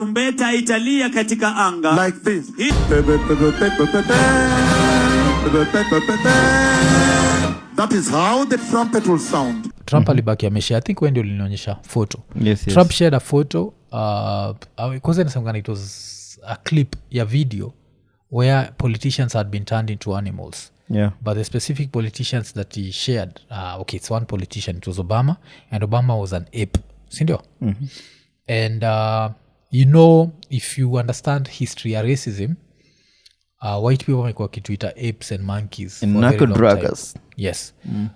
Tarumbeta italia katika anga like this. That is how the trumpet will sound. Trump alibaki ameshare. I think when ndio ulinionyesha photo. Yes. Trump shared a photo because it was a clip ya video where politicians had been turned into animals. Yeah. But the specific politicians that he shared, it's one politician, it was Obama, and Obama was an ape. Sindio? Mm-hmm. And if you understand history of racism, white people wamekuwa kituita apes and monkeys and for a very long narco-druggers. time. Yes.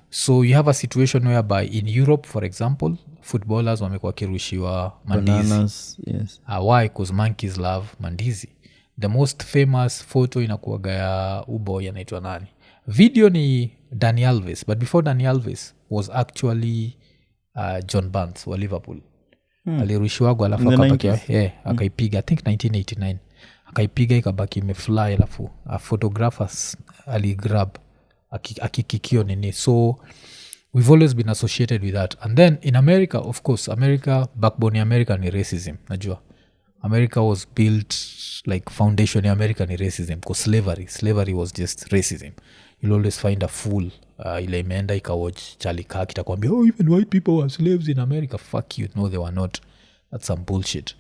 So you have a situation whereby in Europe, for example, footballers wamekuwa kirushiwa mandizi. Bananas, yes. Why? Because monkeys love mandizi. The most famous photo inakuwaga ya uboy anaitwa nani. Video ni Dani Alves, but before Dani Alves was actually John Barnes wa Liverpool. Alirushiwago alafu akaipiga, I think 1989. Akaipiga ikabaki imefly alafu a photographers aligrab akikikio nini. So we've always been associated with that. And then in America, of course, backbone America ni racism, najua. America was built like foundation in American racism because slavery was just racism. You'll always find a fool ile imeenda ikawatch Charlie Kirk itakwambia even white people were slaves in America. Fuck you. No, they were not. That's some bullshit.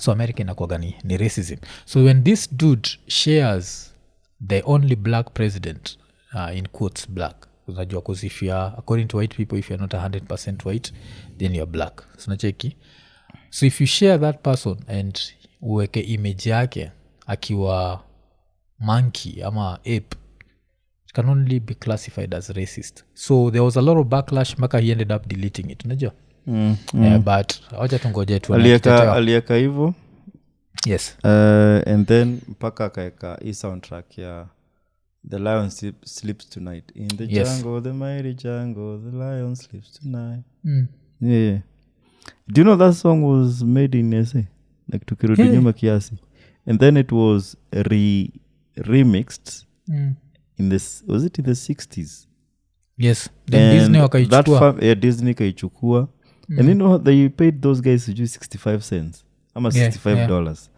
So America inakuwaga ni racism. So when this dude shares the only black president, in quotes black, unajua because if you are, according to white people, if you're not 100% white, then you're black. Sunacheki. So if you share that person and uweke image yake akiwa monkey ama ape, it can only be classified as racist. So there was a lot of backlash mpaka he ended up deleting it, unajua. But wacha tungoje tu alieka hivyo. Yes. And then mpaka akaeka hii soundtrack ya The Lion Sleeps Tonight in the jungle, the mighty jungle, the lion sleeps tonight. Yeah. Do you know that song was made in SA? Like tukirudi nyuma kiasi. And then it was remixed in this, was it in the 60s? Yes. Then Disney wakaichukua. Disney kaichukua. And you know they paid those guys to do 65 cents. Ama $65.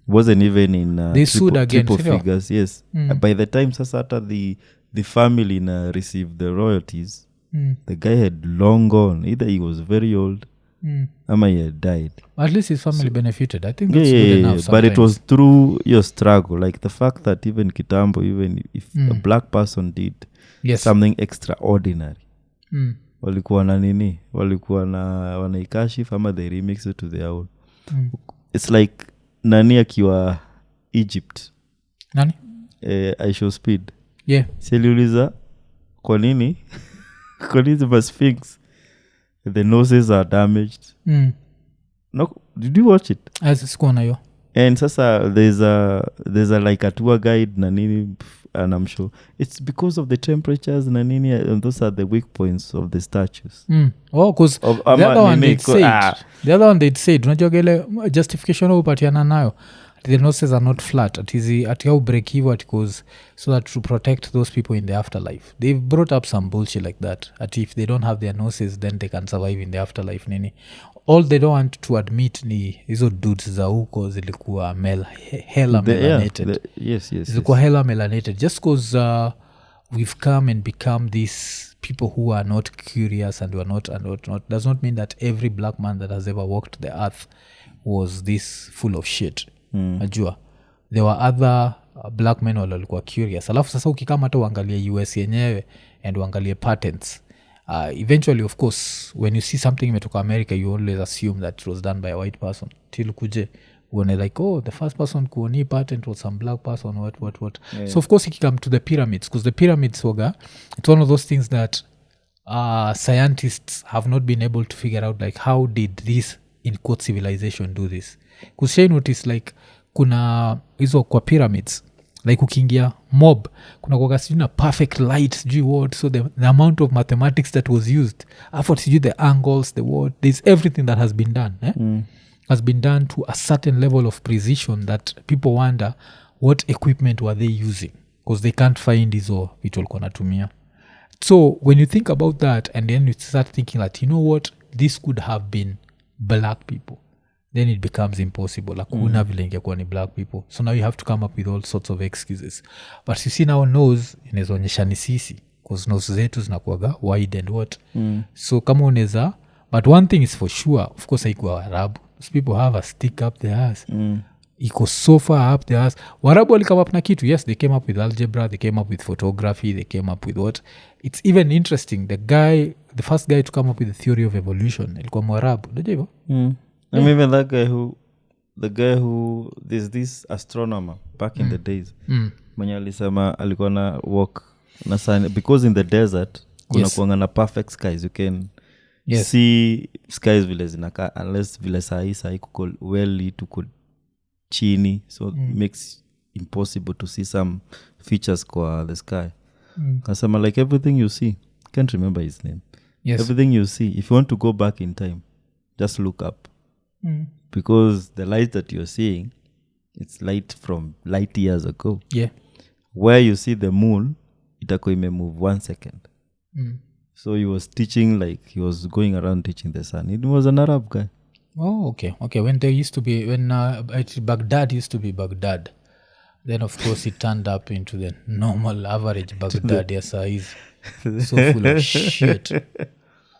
Wasn't even in they sued again, triple figures. Yes. By the time sasa hata the family received the royalties, the guy had long gone. Either he was very old ama he had died. At least his family benefited. I think that's good enough sometimes. But it was through your struggle. Like the fact that even Kitambo, even if a black person did something extraordinary, walikuwa na nini? Walikuwa na wanaikashif ama they remix it to their own. It's like nani akiwa Egypt. Nani? I show speed. Yeah. Seliuliza kwa nini? Kwa nini the Sphinx? The noses are damaged. No, did you watch it? Sikuwa nayo. And sasa there's a like a tour guide na nini, and I'm sure it's because of the temperatures na nini, and those are the weak points of the statues. Because the other one they'd said unajua gele justification upatiana nayo, the noses are not flat at how break hivo because so that to protect those people in the afterlife. They've brought up some bullshit like that, at if they don't have their noses then they can survive in the afterlife nini. All they don't want to admit ni hizo dudes za huko zilikuwa hella melanated. Yes. Zilikuwa hella melanated just because we've come and become these people who are not curious and were not does not mean that every black man that has ever walked the earth was this full of shit. Najua there were other black men walikuwa curious. Alafu sasa ukikama hata uangalie US yenyewe and uangalie patents, eventually of course when you see something imetoka America you always assume that it was done by a white person till kuje uone like the first person kuoni patent was some black person what. So of course ikikam to the pyramids, because the pyramids waga, it's one of those things that scientists have not been able to figure out like how did this in quote civilization do this. Because she notice like kuna hizo kwa pyramids like ukiingia mob kuna kwa sijui perfect light sijui what, so the amount of mathematics that was used after sijui the angles, the what, there's everything that has been done has been done to a certain level of precision that people wonder what equipment were they using, because they can't find hizo vitu walikuwa natumia. So when you think about that and then you start thinking that, you know what, this could have been black people, then it becomes impossible. Hakuna vile ingekuwa ni black people. So now you have to come up with all sorts of excuses. But you see now nose inazoonyesha ni sisi because nose zetu zinakuwaga wide and what. So kama unaweza, but one thing is for sure, of course haikuwa Waarabu. Those people have a stick up their ass. Iko so far up their ass. Waarabu wali come up na kitu. Yes, they came up with algebra, they came up with photography, they came up with what. It's even interesting. The first guy to come up with the theory of evolution, ilikuwa Mwarabu. Unajua hivyo? I mean, even the guy who there's this astronomer back in the days. Mwenye alisema alikuwa na walk na sun because in the desert kuna kuanga na perfect skies. You can see skies vile zinakaa unless vile sahi kuko well tuko chini, so it makes impossible to see some features kwa the sky. Kasema like everything you see, can't remember his name. Everything you see, if you want to go back in time, just look up. Because the light that you're seeing, it's light from light years ago. Where you see the moon, itako ime move 1 second. So he was teaching, like he was going around teaching the sun. It was an Arab guy. Oh, okay. When there used to be, when Baghdad used to be Baghdad, then of course it turned up into the normal average Baghdad. Yes, is so full of shit.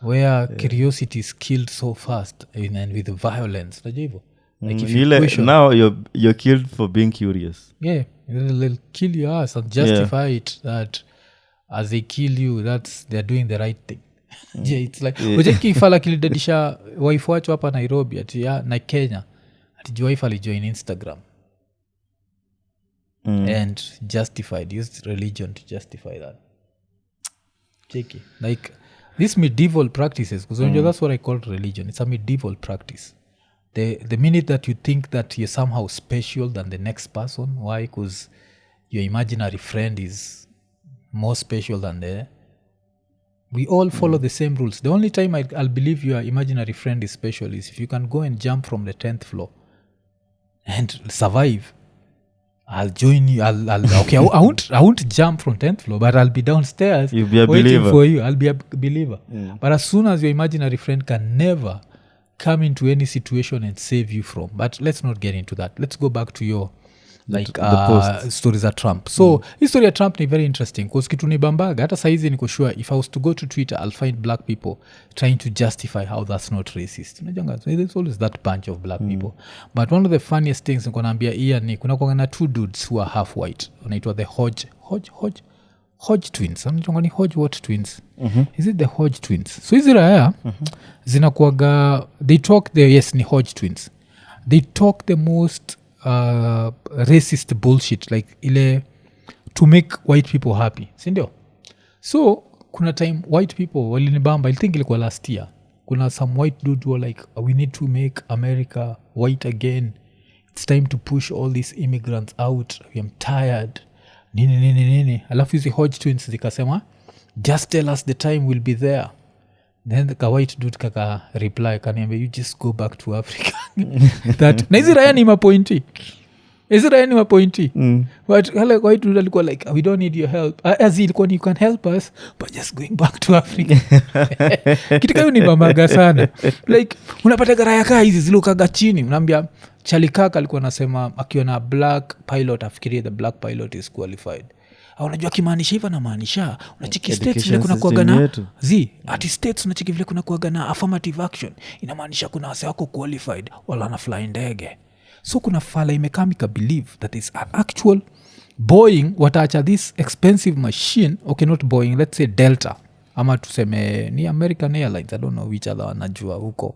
Where curiosity is killed so fast and with violence. Like if you question, now you're killed for being curious. Yeah, they'll kill your ass and justify it that as they kill you, they're doing the right thing. It's like ujekifala kilidadisha wife wacho hapa Nairobi ati na Kenya ati wife alijoin Instagram and used religion to justify that. Cheki like these medieval practices, because that's what I call religion. It's a medieval practice. The minute that you think that you're somehow special than the next person, why? Because your imaginary friend is more special than we all follow the same rules. The only time I'll believe your imaginary friend is special is if you can go and jump from the 10th floor and survive. I'll join you. Okay, I won't jump from 10th floor, but I'll be downstairs. You'll be a waiting believer. For you. I'll be a believer. But as soon as your imaginary friend can never come into any situation and save you from. But let's not get into that. Let's go back to your stories of Trump. So history of Trump is very interesting because kitu ni bambaga hata saizi niko sure if I was to go to Twitter I'll find black people trying to justify how that's not racist. Unajanga there's always that bunch of black people. But one of the funniest things niko naambia Ian ni kuna kwa na two dudes who are half white. Wanaitwa the Hodge twins. Unajanga ni Hodge what twins? Is it the Hodge twins? So hizi raya zinakuaga they talk ni Hodge twins. They talk the most racist bullshit like ile to make white people happy, sindio? So kuna time white people walinibamba, I think ilikuwa last year, kuna some white dude were like we need to make America white again, it's time to push all these immigrants out, I'm tired nini alafu hizi Hodge twins zikasema just tell us the time we'll be there. Then the white dude kaka reply kaniambia you just go back to Africa. That na hizi raya ni mapointi but white dude alikuwa like we don't need your help as ilikuwa you can help us but just going back to Africa. Kitu kayo ni bamaga sana like unapata garaya kaa hizi zilukaga chini unaambia Chalikaka alikuwa anasema akiwa na black pilot afikirie the black pilot is qualified. Unajua kimaanisha hivyo na maanisha unachiki states vile kuna kuaga na ati states unachiki vile kuna kuaga na affirmative action inamaanisha kuna wase wako qualified wala na fly ndege. So kuna fala imekamika believe that is an actual Boeing wataacha this expensive machine, okay not Boeing, let's say Delta ama tuseme ni American Airlines, I don't know which other wanajua huko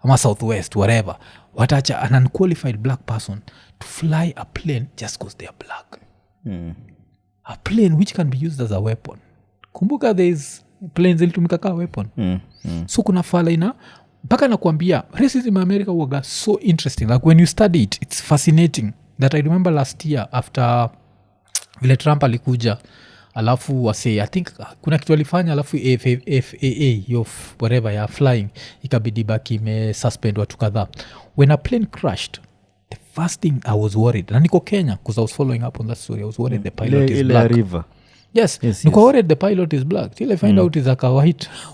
ama Southwest whatever, wataacha an unqualified black person to fly a plane just because they are black. A plane which can be used as a weapon. Kumbuka there is planes ilitumika kama weapon. So kuna fala ina mpaka nakwambia racism in America was so interesting, like when you study it it's fascinating. That I remember last year after vile Trump alikuja alafu wase I think kuna kitu alifanya alafu FAA your whatever ya flying ikabidi baki ime-suspend watu kadhaa. When a plane crashed, the first thing I was worried, na niko Kenya because I was following up on that story, I was worried the pilot is black. River. Yes. Niko worried the pilot is black till I find out is like a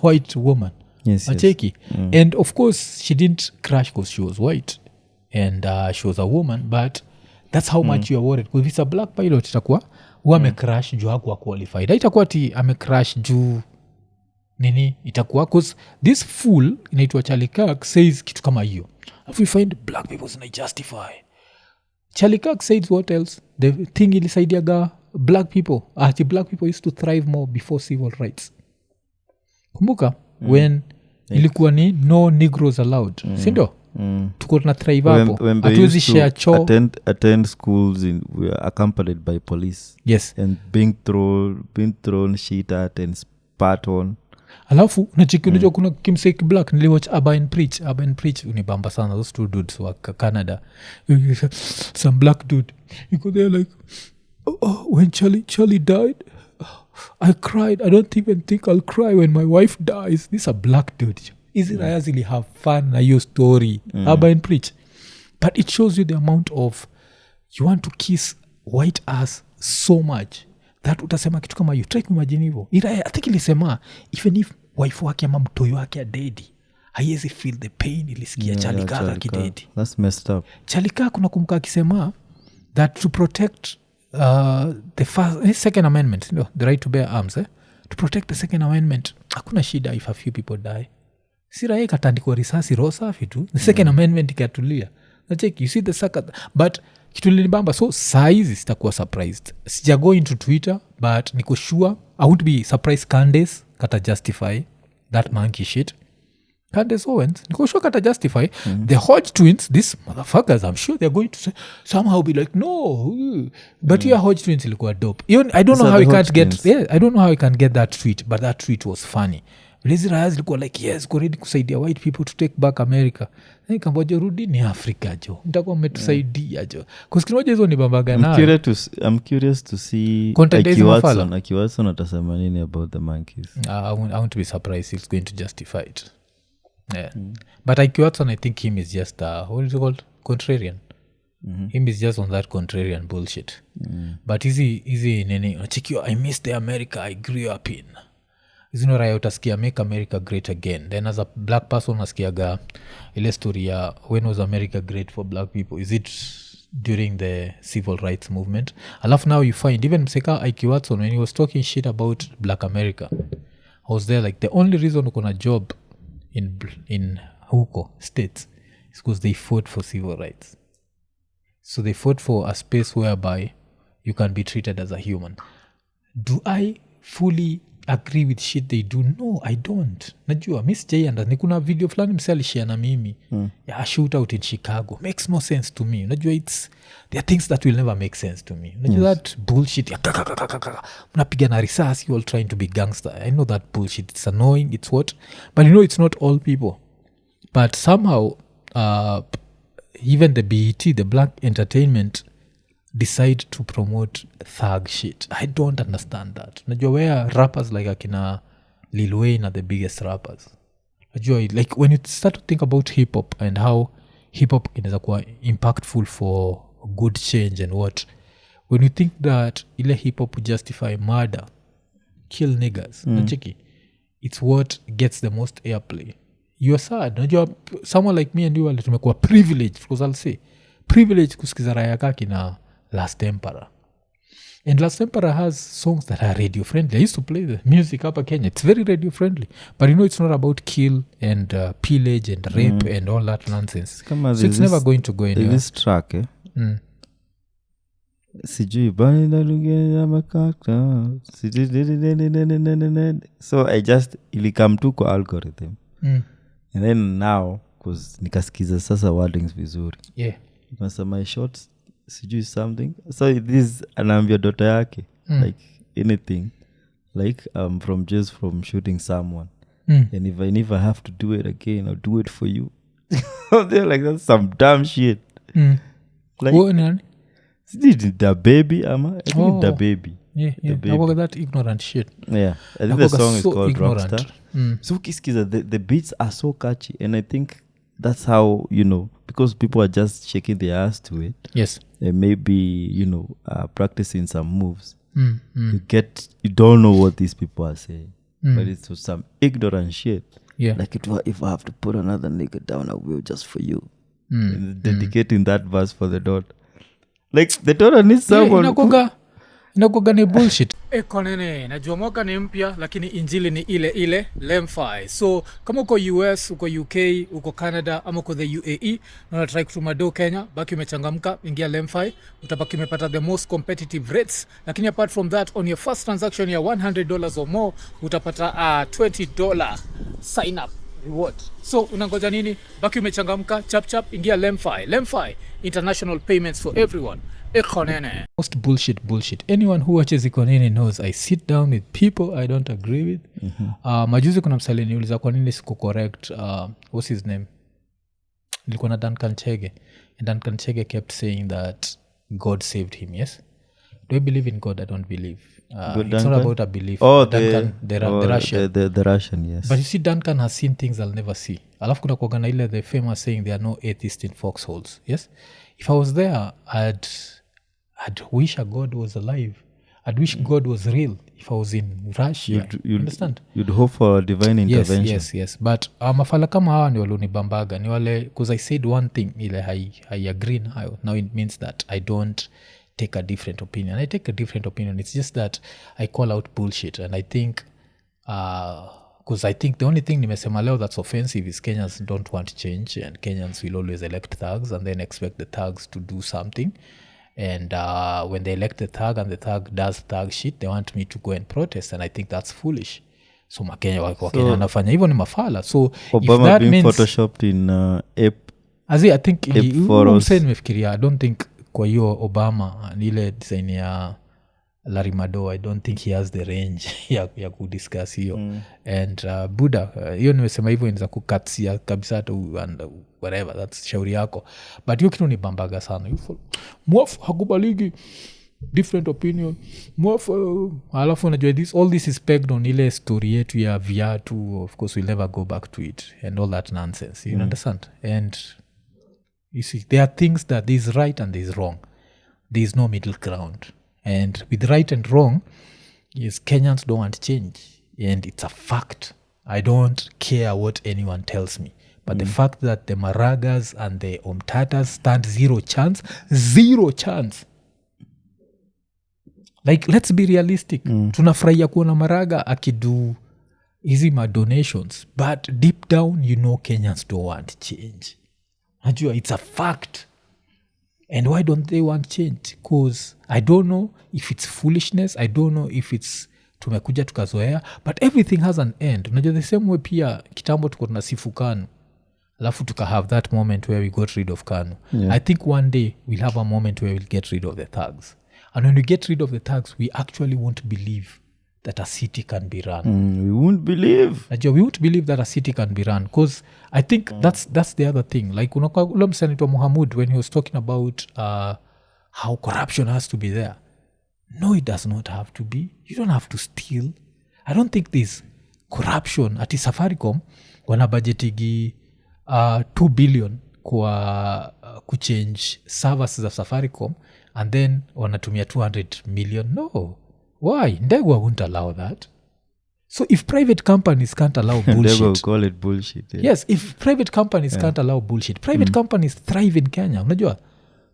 white woman. Yes. And of course she didn't crash because she was white. and she was a woman, but that's how much you are worried. Because if it's a black pilot itakuwa huwa amecrash juu hakuwa qualified. Itakuwa ati amecrash juu nini itakuwa because this fool inaitwa Charlie Kirk says kitu kama hiyo. If we find black people zina justify. Charlie Kirk says what else? The thing ilisaidiaga black people. Ati black people used to thrive more before civil rights. Kumbuka when ilikuwa ni no negroes allowed. Sindo? Tuko tuna thrive hapo. Atuwezi share cho. Attend schools we are accompanied by police. Yes. And being thrown shit at and spat on. Alafu nachiki unajua kuna kimseki black niliwatch Urban Preach unibamba sana those two dudes wa Canada. Some black dude you go there like when Charlie died I cried. I don't even think I'll cry when my wife dies. This is a black dude. Israel really have fun na your story. Urban Preach. But it shows you the amount of you want to kiss white ass so much that utasema kitu kama you try kumagine hivyo. I think ilisema even if wife wake ama mtoyo wake a daddy haiwezi feel the pain ilisikia Charlie Kirk akidedi. That's messed up. Charlie Kirk kuna kumka akisema that to protect the second amendment, the right to bear arms, to protect the second amendment hakuna shida if a few people die. Sirae katandikwa risasi rosafi tu the second amendment ikatulia. Nacheki you see the second but kitu linibamba so size sitakuwa surprised. Sija go into Twitter but niko sure I won't be surprised Candace kata justify that monkey shit. Candace Owens niko sure kata justify the Hodge twins, these motherfuckers I'm sure they're going to say, somehow be like no but your Hodge twins ilikuwa dope. Even I don't know how we can't get I don't know how we can get that tweet but that tweet was funny. Lizira ilikuwa like yes go ready kusaidia white people to take back America. Nikamboja rudi ni Africa jo. Mtakuwa mmetusaidia jo. Kusikinoja hizo ni bambaga nayo. I'm curious to see Iko Watson atasema nini about the monkeys. I won't be surprised he's going to justify it. Yeah. But Iko Watson I think him is just what is it called? Contrarian. Him is just on that contrarian bullshit. But easy nini check I miss the America I grew up in. Zino raya utasikia make America great again. Then as a black person unasikiaga ile story ya when was America great for black people? Is it during the civil rights movement? Alafu now you find even Mseka Iko Watson when he was talking shit about black America I was there like the only reason uko na job in huko states is because they fought for civil rights. So they fought for a space whereby you can be treated as a human. Do I fully agree with shit they do? No, I don't. Najua miss Jayanda ni kuna video fulani mse alishare na mimi ya a shootout in Chicago makes no sense to me. Najua there are things that will never make sense to me. Najua that bullshit ya mnapiga na risasi you all trying to be gangster. I know that bullshit, it's annoying, it's what, but you know it's not all people. But somehow even the BET, the black entertainment, decide to promote thug shit. I don't understand that. Najua where rappers like akina Lil Wayne are the biggest rappers. Najua like when you start to think about hip hop and how hip hop inaweza kuwa impactful for good change and what, when you think that ile hip hop justify murder, kill niggas, nachiki, it's what gets the most airplay. You're sad. Najua someone like me and you tumekuwa privileged, because I'll say privileged kusikiza raya kaki na Last Emperor. And Last Emperor has songs that are radio friendly. I used to play the music hapa Kenya. It's very radio friendly. But you know it's not about kill and pillage and rape and all that nonsense. So it's never going to go anywhere. This track sijui bani na lugha makaka. So I just ilikam tu kwa algorithm. And then now cause nikasikiza sasa wordings vizuri. Yeah. Because my shots sijui something, so this anaambia daughter yake like anything like from shooting someone and if I have to do it again I'll do it for you. They're like that's some dumb shit. Like the baby ama I think the baby. Yeah. About that ignorant shit. Yeah, I think the song is called Rockstar. So kiskiza the beats are so catchy and I think that's how, you know, because people are just shaking their ass to it. Yes. And maybe, you know, practicing some moves. You don't know what these people are saying. But it's some ignorant shit. Yeah. Like if I have to put another nigga down, I will just for you. dedicating that verse for the daughter. Like the daughter needs someone. Inakuga ni bullshit. Iko Nini, najua mwaka ni mpya lakini injili ni ile ile LemFi. So kama uko US, uko UK, uko Canada ama uko the UAE na unatry kutuma do Kenya, baki umechangamka, ingia LemFi, utabaki umepata the most competitive rates. Lakini apart from that, on your first transaction ya $100 or more, utapata $20 sign up reward. So unangoja nini? Baki umechangamka, chap ingia LemFi. LemFi, international payments for everyone. Iko Nini. Most bullshit. Anyone who watches Iko Nini knows I sit down with people I don't agree with. Majuzi kuna msali niuliza kwa nini siku correct what's his name? Nilikuwa na Duncan Chege. And Duncan Chege kept saying that God saved him, yes? Do I believe in God? I don't believe. It's not about a belief. Duncan, the Russian. The Russian, yes. But you see, Duncan has seen things I'll never see. Alafu kuna kuagana ile the famous saying there are no atheists in foxholes, yes? If I was there, I'd wish a God was alive. I'd wish God was real if I was in Russia. You'd understand? You'd hope for a divine intervention. Yes. But mafala kama hawa ni walonibambaga. Ni wale, because I said one thing, ile I agree nayo. Now it means that I don't take a different opinion. I take a different opinion. It's just that I call out bullshit. And I think, because I think the only thing nimesema leo that's offensive is Kenyans don't want change. And Kenyans will always elect thugs and then expect the thugs to do something. And when they elect the thug and the thug does thug shit, they want me to go and protest, and I think that's foolish. So Wakenya wanafanya hivyo ni mafala. So Obama if that being means photoshopped in ape, I think photos. I don't think kwa hiyo Obama ni ile design ya Larry Madowo, I don't think he has the range ya kudiscuss hiyo. And Buddha, hiyo nimesema hivyo inaweza kukatia kabisa tu and whatever, that's shauri yako. But hiyo kitu ni bambaga sana. Mwafu hakubaliki different opinion. Mwafu alafu unajua all this is pegged on ile story yetu ya viatu. Of course we'll never go back to it and all that nonsense. You understand? And you see, there are things that there is right and there is wrong. There is no middle ground. And with right and wrong, yes, Kenyans don't want change. And it's a fact. I don't care what anyone tells me. But the fact that the Maragas and the Omtatas stand zero chance. Like, let's be realistic. Tunafurahia kuona Maraga akidu hizi donations. But deep down, you know Kenyans don't want change. Najua, it's a fact. And why don't they want change? Because I don't know if it's foolishness. I don't know if it's tumekuja tukazoea. But everything has an end. Unajua the same way pia kitambo tuko tunasifu KANU. Alafu tuka have that moment where we got rid of KANU. I think one day we'll have a moment where we'll get rid of the thugs. And when we get rid of the thugs, we actually won't believe that a city can be run. We won't believe. Najua, we won't believe that a city can be run. Because I think that's the other thing. Like ule msanitwa Muhammad, when he was talking about how corruption has to be there. No, it does not have to be. You don't have to steal. I don't think there's corruption. Ati Safaricom wana budgetigi 2 billion kwa kuchange services of Safaricom and then wanatumia 200 million. No. Why? Ndegwa won't allow that. So if private companies can't allow bullshit. They will call it bullshit. Yeah. Yes, if private companies can't allow bullshit. Private companies thrive in Kenya. Unajua?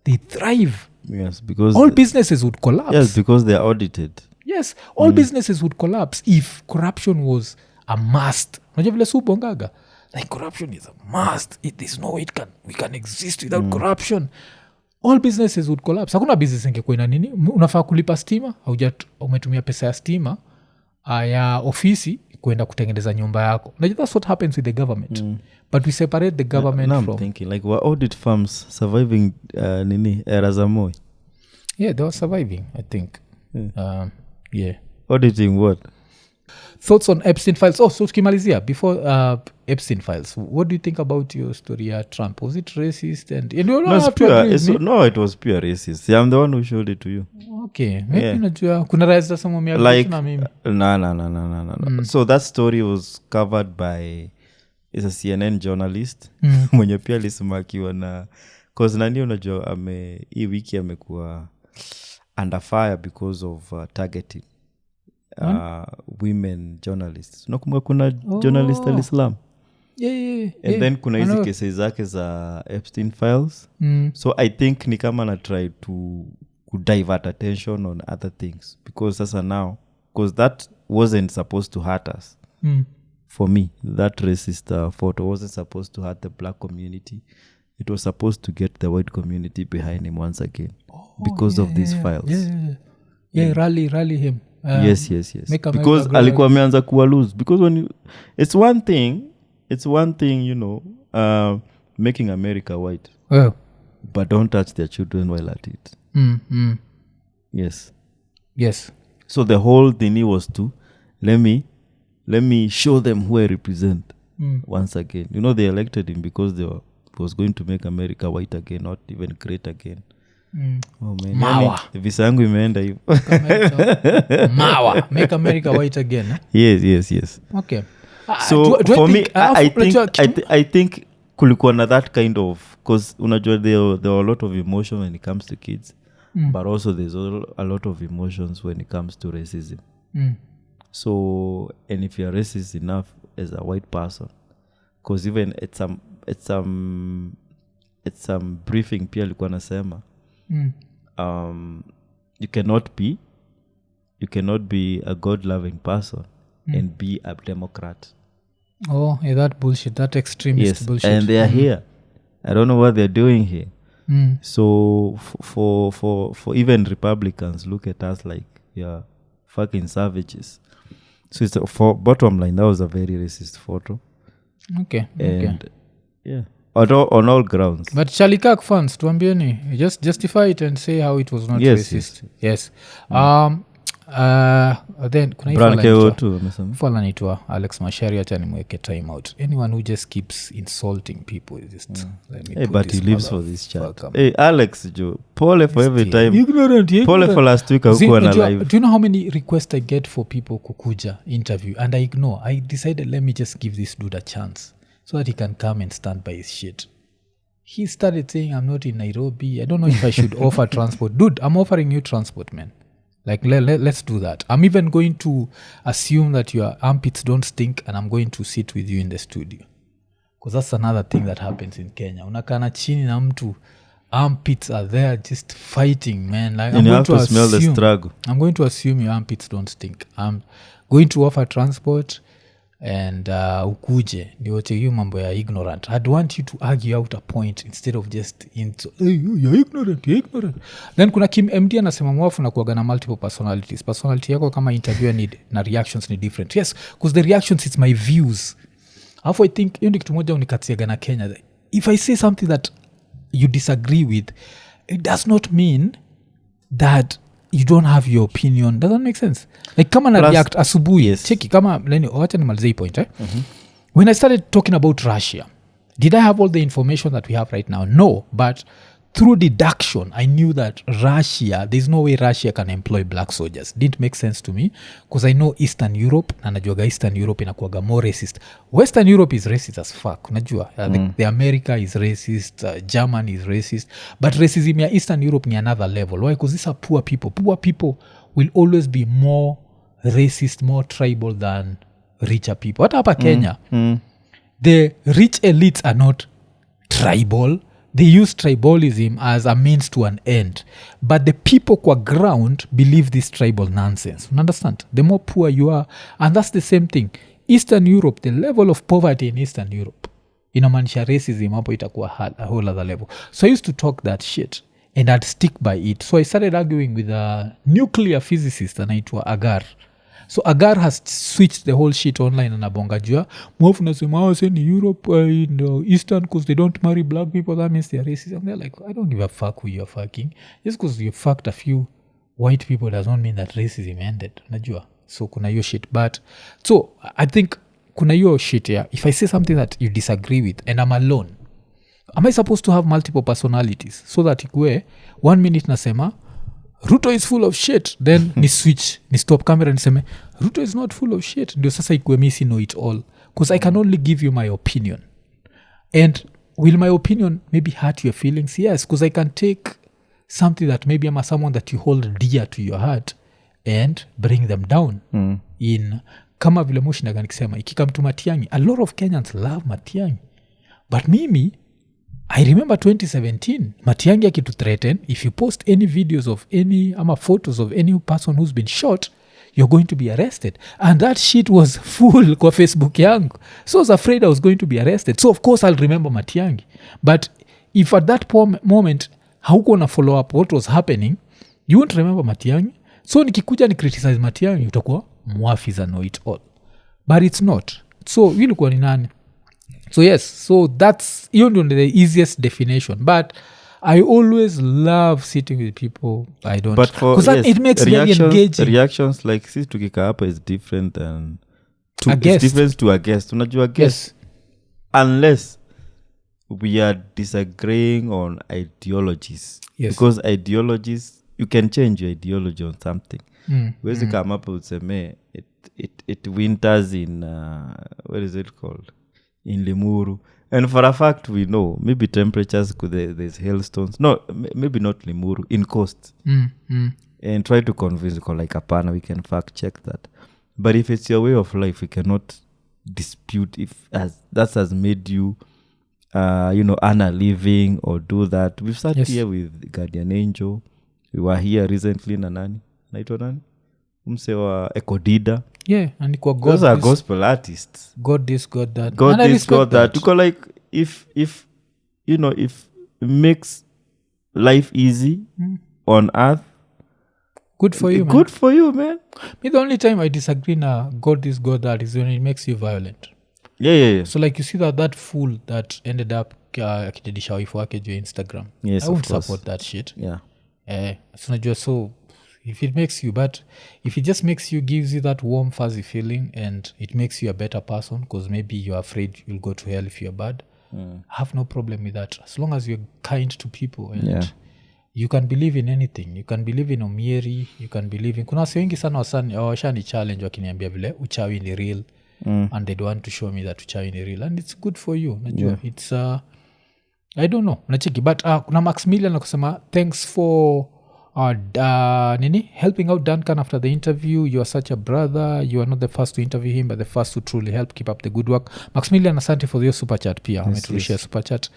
They thrive. Yes, because all businesses would collapse. Yes, because they are audited. Yes, all businesses would collapse if corruption was a must. Unajua vile subongaga? Like corruption is a must. There's no way we can exist without corruption. All businesses would collapse. Hakuna business ingekuwa ina nini? Unafaa kulipa stima, umetumia pesa ya stima ya ofisi kwenda kutengeneza nyumba yako. That's what happens with the government. But we separate the government from... I'm thinking, like, were audit firms surviving era za Moi? Yeah, they were surviving, I think. Yeah. Auditing what? Thoughts on Epstein files. Oh, so tukimalizia, before Epstein files, what do you think about your story at Trump? Was it racist? And you don't have to agree with me. No, it was pure racist. Yeah, I'm the one who showed it to you. Okay. Maybe najua kuna rais sama like, na mimi. No. So that story was covered by is a CNN journalist mwenye pia alisema akiwa na cause nani unajua hii wiki amekuwa under fire because of targeting women journalists. Unakumbuka kuna journalist al-Islam and then kuna hizi cases zake za Epstein files. So I think ni kama na try to divert attention on other things, because sasa now, because that wasn't supposed to hurt us. For me, that racist photo wasn't supposed to hurt the black community. It was supposed to get the white community behind him once again, because of these files. Rally him. Yes. Because alikuwa ameanza kuwa lose. Because when you, it's one thing, you know, making America white. But don't touch their children while at it. Yes. So the whole thing was to let me show them who I represent once again. You know, they elected him because they was going to make America white again, not even great again. Oh man, Mawa. Visa yangu imeenda hivyo. Mawa, make America white again. Yes. Okay. So for me, I think kulikuwa na that kind of, because unajua there are a lot of emotion when it comes to kids, but also there's a lot of emotions when it comes to racism. So, and if you're racist enough as a white person, because even it's some briefing pia alikuwa nasema, you cannot be a God-loving person and be a Democrat. That bullshit, that extremist bullshit. And they are here. I don't know what they're doing here. So for even Republicans, look at us like you're fucking savages. So it's for bottom line, that was a very racist photo. Okay. On all grounds. But Chalikak fans, tuambieni, just justify it and say how it was not racist. Yes. Then kuna fala naitwa Alex Mashari, acha nimweke time out. Anyone who just keeps insulting people is just let me put but he lives for this chat. Hey Alex Jo, pole for every time. Ignorant. Pole for last week hakuwa na live. Do you know how many requests I get for people kukuja interview and I ignore? I decided let me just give this dude a chance so that he can come and stand by his shit. He started saying I'm not in Nairobi. I don't know if I should offer transport. Dude, I'm offering you transport, man. Like, let's do that. I'm even going to assume that your armpits don't stink and I'm going to sit with you in the studio. Because that's another thing that happens in Kenya. Unakana chini na mtu, armpits are there just fighting, man. Like, and you have to smell the struggle. I'm going to assume your armpits don't stink. I'm going to offer transport and ukuje ndio hiyo mambo ya ignorant. I'd want you to argue out a point instead of just you're ignorant. Then kuna Kim MD anasema mwafu na kuaga na multiple personalities. Personality yako kama interviewer na reactions ni different. Yes, because the reactions it's my views. Alafu I think hiyo ndio kitu moja unikatiaga na Kenya. If I say something that you disagree with, it does not mean that you don't have your opinion. Doesn't make sense. Like kama na react asubuhi, cheki kama wacha nimalize hii point. When I started talking about Russia, did I have all the information that we have right now? No, but through deduction, I knew that Russia, there's no way Russia can employ black soldiers. Didn't make sense to me because I know Eastern Europe, na najuaga Eastern Europe inakuwaga more racist. Western Europe is racist as fuck, unajua. The America is racist, Germany is racist, but racism ya Eastern Europe ni another level. Why? Because these are poor people. Poor people will always be more racist, more tribal than richer people. Hata hapa Kenya, the rich elites are not tribal. They use tribalism as a means to an end. But the people kwa ground believe this tribal nonsense. You understand? The more poor you are, and that's the same thing. Eastern Europe, the level of poverty in Eastern Europe, inamaanisha racism hapo itakuwa a whole other level. So I used to talk that shit and I'd stick by it. So I started arguing with a nuclear physicist anaitwa Agar. So Agar has switched the whole shit online and abonga jua. Mwafu nasema in Europe, in Eastern, because they don't marry black people, that means they're racist. And they're like, I don't give a fuck who you're fucking. Just because you fucked a few white people does not mean that racism ended. Najua. So kuna yo shit. But, so I think kuna yo shit, yeah. If I say something that you disagree with and I'm alone, am I supposed to have multiple personalities? So that ikue, 1 minute nasema, Ruto is full of shit, then ni switch, ni stop camera niseme Ruto is not full of shit, ndio sasa ikuwe misi know it all, because I can only give you my opinion. And will my opinion maybe hurt your feelings? Yes, because I can take something that maybe I'm someone that you hold dear to your heart and bring them down in kama vile mushindaga nikisema ikikam to Matiang'i, a lot of Kenyans love Matiang'i, but mimi I remember 2017 Matiang'i akitu threaten, if you post any videos of any ama photos of any person who's been shot, you're going to be arrested. And that shit was full kwa Facebook yangu. So I was afraid I was going to be arrested. So of course I'll remember Matiang'i. But if at that moment hauko na follow up what was happening, you won't remember Matiang'i. So nikikuja ni criticize Matiang'i, utakuwa muafiza know it all. But it's not. So ilikuwa ni nani? So yes, so that's even the easiest definition. But I always love sitting with people I don't, because yes, it makes very engaging. Reactions like sisi tukika hapa is different than it's different to a guest. Unajua guest, yes. Unless we are disagreeing on ideologies, yes. Because ideologies, you can change your ideology on something. Where's the come up with say it winters in what is it called, in Limuru, and for a fact we know maybe temperatures there's hailstones, no, maybe not Limuru, in coast, and try to convince like apana we can fact check that. But if it's your way of life, we cannot dispute if that has made you earn a living or do that. We've sat here with Guardian Angel. We were here recently na nani naitwa nani umsewa Ekodida. Yeah, and those are gospel artists. God this, God that. God this, God that. Because like if it makes life easy on earth, good for you, man. Good for you, man. Me, the only time I disagree na God this, God that is when it makes you violent. Yeah. So like you see that fool that ended up akidedisha wife wake juu Instagram. Yes, I won't support that shit. Yeah. So if it makes you, but if it just makes you, gives you that warm fuzzy feeling and it makes you a better person because maybe you're afraid you'll go to hell if you're bad, I have no problem with that as long as you're kind to people and you can believe in anything. You can believe in Omieri, you can believe in, kuna wasi wengi sana washani challenge wakiniambia vile uchawi ni real, and they want to show me that uchawi ni real, and it's good for you. It's I don't know nacheki, but kuna Maximilian nakusema thanks for helping out Duncan after the interview. You are such a brother. You are not the first to interview him, but the first to truly help. Keep up the good work. Maximilian, asante for your super chat pia. Yes. Super chat.